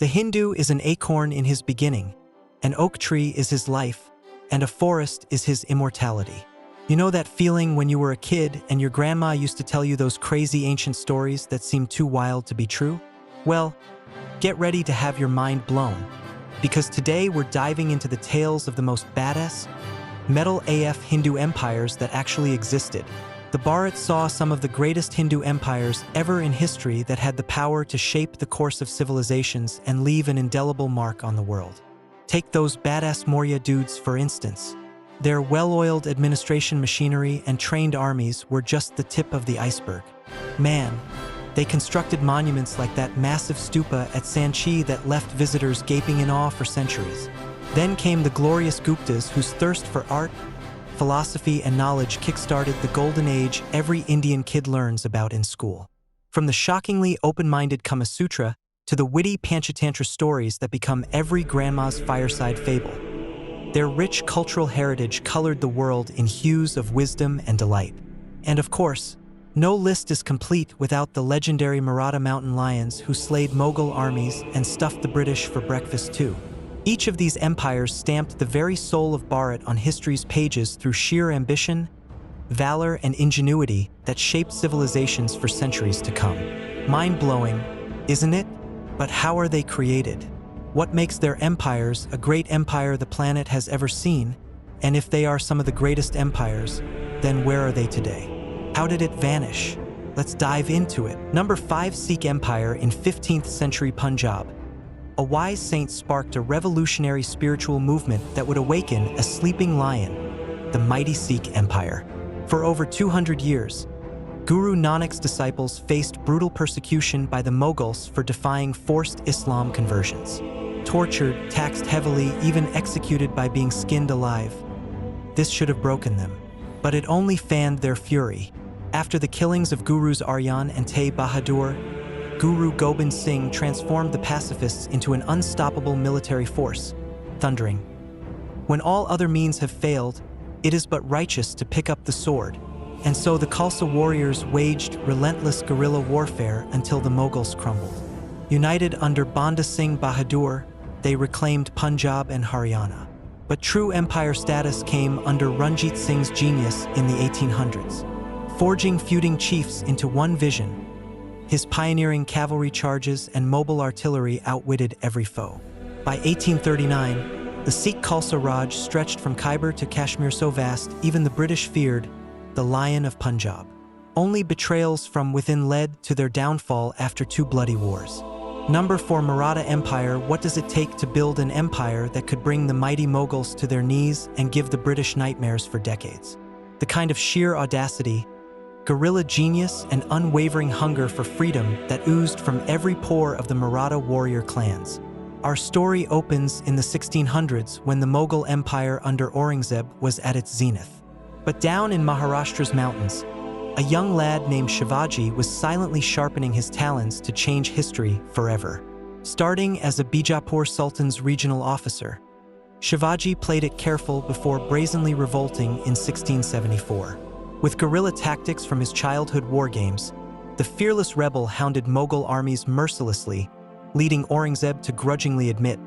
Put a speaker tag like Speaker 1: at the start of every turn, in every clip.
Speaker 1: The Hindu is an acorn in his beginning, an oak tree is his life, and a forest is his immortality. You know that feeling when you were a kid and your grandma used to tell you those crazy ancient stories that seemed too wild to be true? Well, get ready to have your mind blown, because today we're diving into the tales of the most badass, metal AF Hindu empires that actually existed. The Bharat saw some of the greatest Hindu empires ever in history that had the power to shape the course of civilizations and leave an indelible mark on the world. Take those badass Maurya dudes, for instance. Their well-oiled administration machinery and trained armies were just the tip of the iceberg. Man, they constructed monuments like that massive stupa at Sanchi that left visitors gaping in awe for centuries. Then came the glorious Guptas, whose thirst for art, philosophy, and knowledge kick-started the golden age every Indian kid learns about in school. From the shockingly open-minded Kama Sutra to the witty Panchatantra stories that become every grandma's fireside fable. Their rich cultural heritage colored the world in hues of wisdom and delight. And of course, no list is complete without the legendary Maratha mountain lions who slayed Mughal armies and stuffed the British for breakfast too. Each of these empires stamped the very soul of Bharat on history's pages through sheer ambition, valor, and ingenuity that shaped civilizations for centuries to come. Mind-blowing, isn't it? But how are they created? What makes their empires a great empire the planet has ever seen? And if they are some of the greatest empires, then where are they today? How did it vanish? Let's dive into it. Number 5, Sikh Empire in 15th century Punjab. A wise saint sparked a revolutionary spiritual movement that would awaken a sleeping lion, the mighty Sikh Empire. For over 200 years, Guru Nanak's disciples faced brutal persecution by the Mughals for defying forced Islam conversions. Tortured, taxed heavily, even executed by being skinned alive. This should have broken them, but it only fanned their fury. After the killings of Gurus Arjan and Tegh Bahadur, Guru Gobind Singh transformed the pacifists into an unstoppable military force, thundering, "When all other means have failed, it is but righteous to pick up the sword." And so the Khalsa warriors waged relentless guerrilla warfare until the Mughals crumbled. United under Banda Singh Bahadur, they reclaimed Punjab and Haryana. But true empire status came under Ranjit Singh's genius in the 1800s, forging feuding chiefs into one vision. His pioneering cavalry charges and mobile artillery outwitted every foe. By 1839, the Sikh Khalsa Raj stretched from Khyber to Kashmir so vast, even the British feared the Lion of Punjab. Only betrayals from within led to their downfall after 2 bloody wars. Number 4, Maratha Empire. What does it take to build an empire that could bring the mighty Mughals to their knees and give the British nightmares for decades? The kind of sheer audacity, guerrilla genius, and unwavering hunger for freedom that oozed from every pore of the Maratha warrior clans. Our story opens in the 1600s when the Mughal Empire under Aurangzeb was at its zenith. But down in Maharashtra's mountains, a young lad named Shivaji was silently sharpening his talents to change history forever. Starting as a Bijapur Sultan's regional officer, Shivaji played it careful before brazenly revolting in 1674. With guerrilla tactics from his childhood war games, the fearless rebel hounded Mughal armies mercilessly, leading Aurangzeb to grudgingly admit,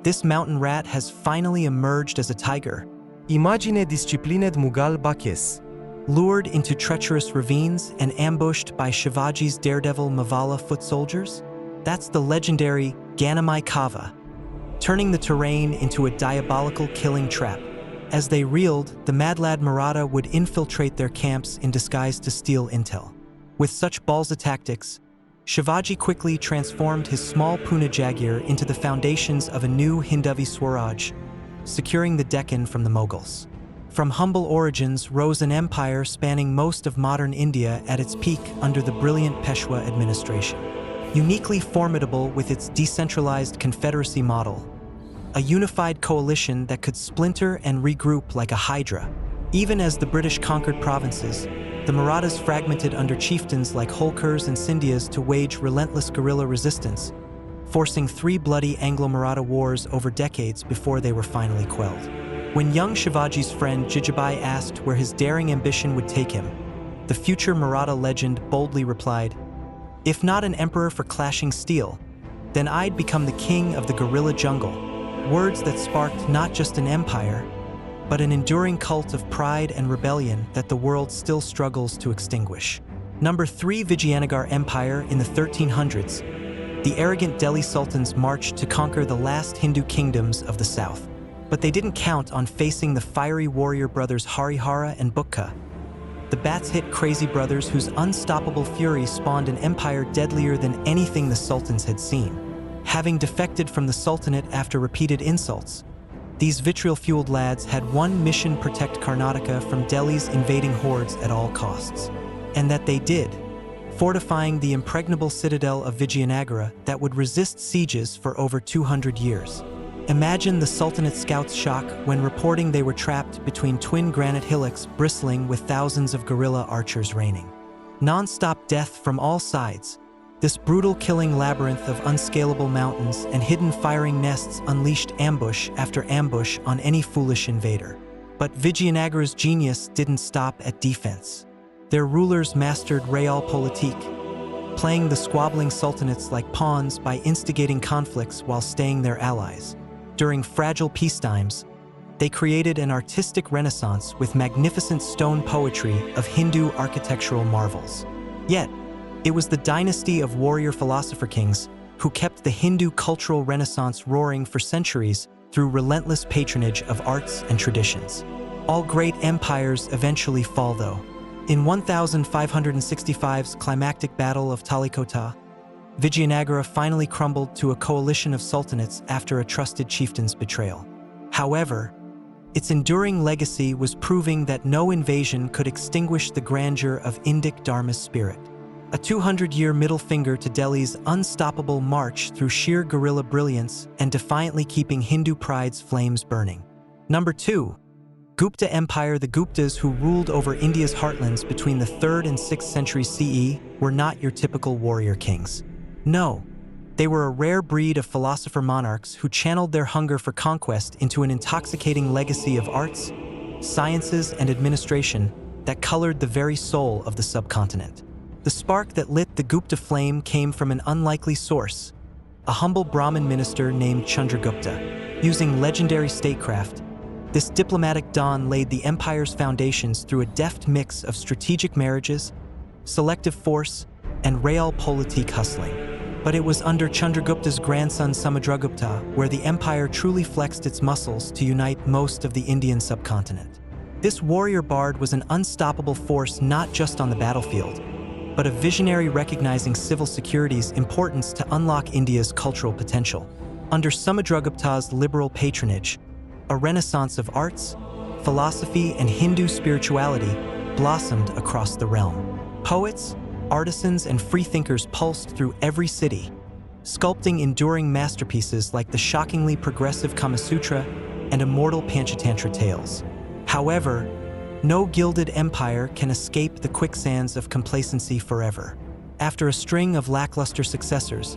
Speaker 1: "This mountain rat has finally emerged as a tiger."
Speaker 2: Imagine disciplined Mughal Bakis.
Speaker 1: Lured into treacherous ravines and ambushed by Shivaji's daredevil Mavala foot soldiers? That's the legendary Ganamai Kava, turning the terrain into a diabolical killing trap. As they reeled, the mad lad Maratha would infiltrate their camps in disguise to steal intel. With such ballsy tactics, Shivaji quickly transformed his small Pune Jagiir into the foundations of a new Hindavi Swaraj, securing the Deccan from the Mughals. From humble origins rose an empire spanning most of modern India at its peak under the brilliant Peshwa administration. Uniquely formidable with its decentralized confederacy model, a unified coalition that could splinter and regroup like a hydra. Even as the British conquered provinces, the Marathas fragmented under chieftains like Holkars and Scindias to wage relentless guerrilla resistance, forcing 3 bloody Anglo-Maratha wars over decades before they were finally quelled. When young Shivaji's friend Jijabai asked where his daring ambition would take him, the future Maratha legend boldly replied, "If not an emperor for clashing steel, then I'd become the king of the gorilla jungle. Words that sparked not just an empire, but an enduring cult of pride and rebellion that the world still struggles to extinguish. Number 3, Vijayanagar Empire in the 1300s. The arrogant Delhi sultans marched to conquer the last Hindu kingdoms of the south. But they didn't count on facing the fiery warrior brothers Harihara and Bukka, the bats-hit crazy brothers whose unstoppable fury spawned an empire deadlier than anything the sultans had seen. Having defected from the sultanate after repeated insults, these vitriol-fueled lads had one mission: protect Karnataka from Delhi's invading hordes at all costs. And that they did, fortifying the impregnable citadel of Vijayanagara that would resist sieges for over 200 years. Imagine the Sultanate scouts' shock when reporting they were trapped between twin granite hillocks bristling with thousands of guerrilla archers raining. Non-stop death from all sides. This brutal killing labyrinth of unscalable mountains and hidden firing nests unleashed ambush after ambush on any foolish invader. But Vijayanagara's genius didn't stop at defense. Their rulers mastered realpolitik, playing the squabbling sultanates like pawns by instigating conflicts while staying their allies. During fragile peacetimes, they created an artistic renaissance with magnificent stone poetry of Hindu architectural marvels. Yet, it was the dynasty of warrior philosopher kings who kept the Hindu cultural renaissance roaring for centuries through relentless patronage of arts and traditions. All great empires eventually fall, though. In 1565's climactic Battle of Talikota, Vijayanagara finally crumbled to a coalition of sultanates after a trusted chieftain's betrayal. However, its enduring legacy was proving that no invasion could extinguish the grandeur of Indic Dharma's spirit. A 200-year middle finger to Delhi's unstoppable march through sheer guerrilla brilliance and defiantly keeping Hindu pride's flames burning. Number 2. Gupta Empire. The Guptas, who ruled over India's heartlands between the 3rd and 6th centuries CE, were not your typical warrior kings. No, they were a rare breed of philosopher monarchs who channeled their hunger for conquest into an intoxicating legacy of arts, sciences, and administration that colored the very soul of the subcontinent. The spark that lit the Gupta flame came from an unlikely source: a humble Brahmin minister named Chandragupta. Using legendary statecraft, this diplomatic don laid the empire's foundations through a deft mix of strategic marriages, selective force, and realpolitik hustling. But it was under Chandragupta's grandson Samudragupta where the empire truly flexed its muscles to unite most of the Indian subcontinent. This warrior bard was an unstoppable force not just on the battlefield, but a visionary recognizing civil security's importance to unlock India's cultural potential. Under Samudragupta's liberal patronage, a renaissance of arts, philosophy, and Hindu spirituality blossomed across the realm. Poets, artisans, and freethinkers pulsed through every city, sculpting enduring masterpieces like the shockingly progressive Kama Sutra and immortal Panchatantra tales. However, no gilded empire can escape the quicksands of complacency forever. After a string of lackluster successors,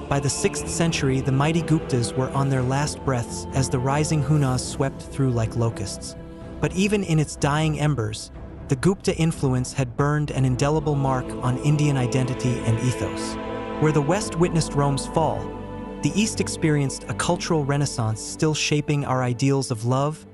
Speaker 1: by the 6th century, the mighty Guptas were on their last breaths as the rising Hunas swept through like locusts. But even in its dying embers, the Gupta influence had burned an indelible mark on Indian identity and ethos. Where the West witnessed Rome's fall, the East experienced a cultural renaissance still shaping our ideals of love,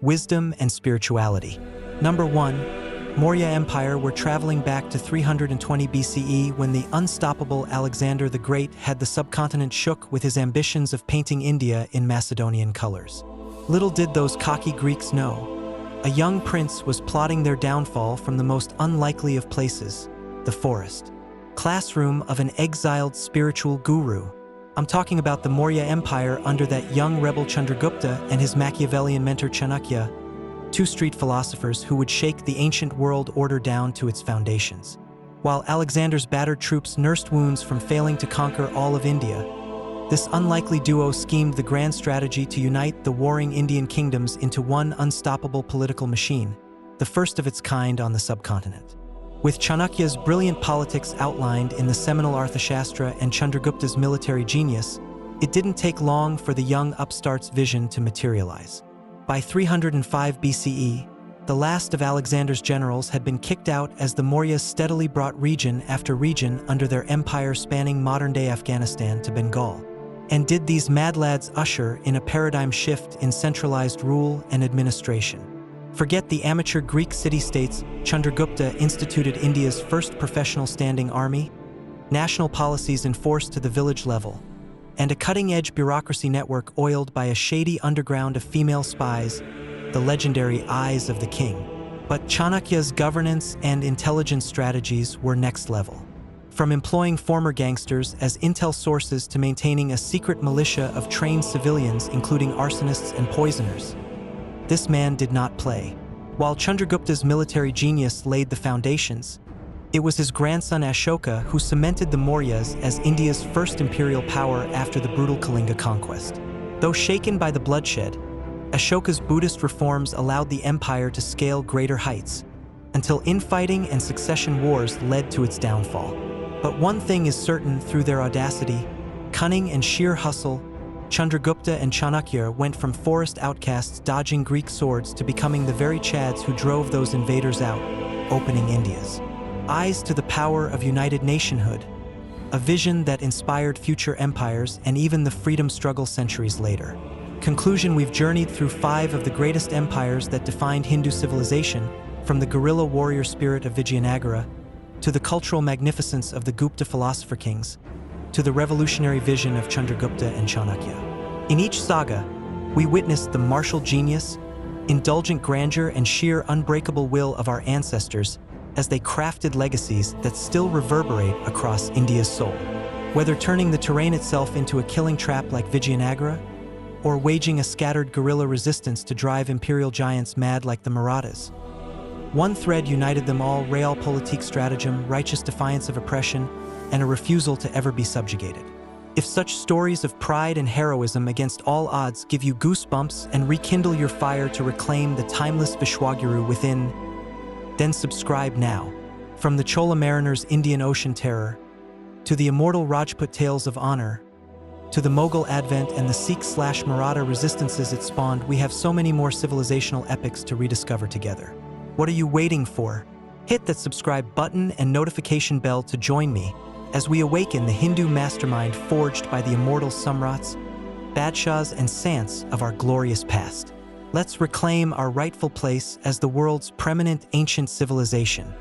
Speaker 1: wisdom, and spirituality. Number 1. Maurya Empire. We're traveling back to 320 BCE when the unstoppable Alexander the Great had the subcontinent shook with his ambitions of painting India in Macedonian colors. Little did those cocky Greeks know, a young prince was plotting their downfall from the most unlikely of places, the forest. Classroom of an exiled spiritual guru. I'm talking about the Maurya Empire under that young rebel Chandragupta and his Machiavellian mentor Chanakya, two street philosophers who would shake the ancient world order down to its foundations. While Alexander's battered troops nursed wounds from failing to conquer all of India, this unlikely duo schemed the grand strategy to unite the warring Indian kingdoms into one unstoppable political machine, the first of its kind on the subcontinent. With Chanakya's brilliant politics outlined in the seminal Arthashastra and Chandragupta's military genius, it didn't take long for the young upstart's vision to materialize. By 305 BCE, The last of Alexander's generals had been kicked out as the Mauryas steadily brought region after region under their empire spanning modern-day Afghanistan to Bengal. And did these mad lads usher in a paradigm shift in centralized rule and administration? Forget the amateur Greek city-states. Chandragupta instituted India's first professional standing army, national policies enforced to the village level, and a cutting-edge bureaucracy network oiled by a shady underground of female spies, the legendary Eyes of the King. But Chanakya's governance and intelligence strategies were next level. From employing former gangsters as intel sources to maintaining a secret militia of trained civilians, including arsonists and poisoners, this man did not play. While Chandragupta's military genius laid the foundations, it was his grandson Ashoka who cemented the Mauryas as India's first imperial power after the brutal Kalinga conquest. Though shaken by the bloodshed, Ashoka's Buddhist reforms allowed the empire to scale greater heights, until infighting and succession wars led to its downfall. But one thing is certain: through their audacity, cunning, and sheer hustle, Chandragupta and Chanakya went from forest outcasts dodging Greek swords to becoming the very Chads who drove those invaders out, opening India's eyes to the power of united nationhood, a vision that inspired future empires and even the freedom struggle centuries later. Conclusion: we've journeyed through 5 of the greatest empires that defined Hindu civilization, from the guerrilla warrior spirit of Vijayanagar to the cultural magnificence of the Gupta philosopher kings, to the revolutionary vision of Chandragupta and Chanakya. In each saga, we witnessed the martial genius, indulgent grandeur, and sheer unbreakable will of our ancestors as they crafted legacies that still reverberate across India's soul. Whether turning the terrain itself into a killing trap like Vijayanagar, or waging a scattered guerrilla resistance to drive imperial giants mad like the Marathas, one thread united them all: realpolitik stratagem, righteous defiance of oppression, and a refusal to ever be subjugated. If such stories of pride and heroism against all odds give you goosebumps and rekindle your fire to reclaim the timeless Vishwaguru within, then subscribe now. From the Chola mariners' Indian Ocean terror, to the immortal Rajput tales of honor, to the Mughal advent and the Sikh/Maratha resistances it spawned, we have so many more civilizational epics to rediscover together. What are you waiting for? Hit that subscribe button and notification bell to join me as we awaken the Hindu mastermind forged by the immortal Samrats, Badshahs, and Sants of our glorious past. Let's reclaim our rightful place as the world's preeminent ancient civilization.